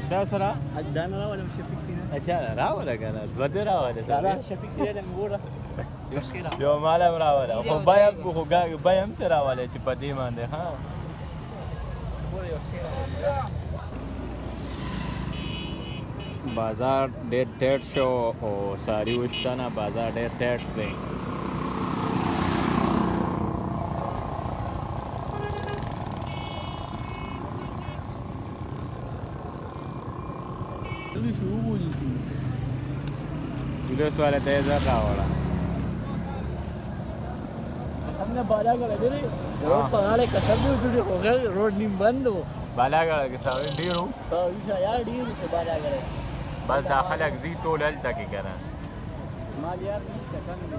دا سره عدنان راولم شفيق فينا اچھا راوله کنه بده راوله لا لا شفيق فينا من ورا يسكيرا یو مالم راوله خو بایم خو بایم ته راوله چې په دې باندې ها ورا يسكيرا بازار ډېر ټیټ شو او ساری وشتنه بازار ډېر ټیټ دی پولیس والے ته یې زر راوړه हमने बाला का लगे रे रोड पहाड़े कसम भी उठे हो गए रोड नीम बंद हो بالاګړه کې ساوي ډېرو तो इसा यार ډیر څه بالا غره بس دا خلک زی ټول هلته کې کنه مال यार नहीं څنګه دي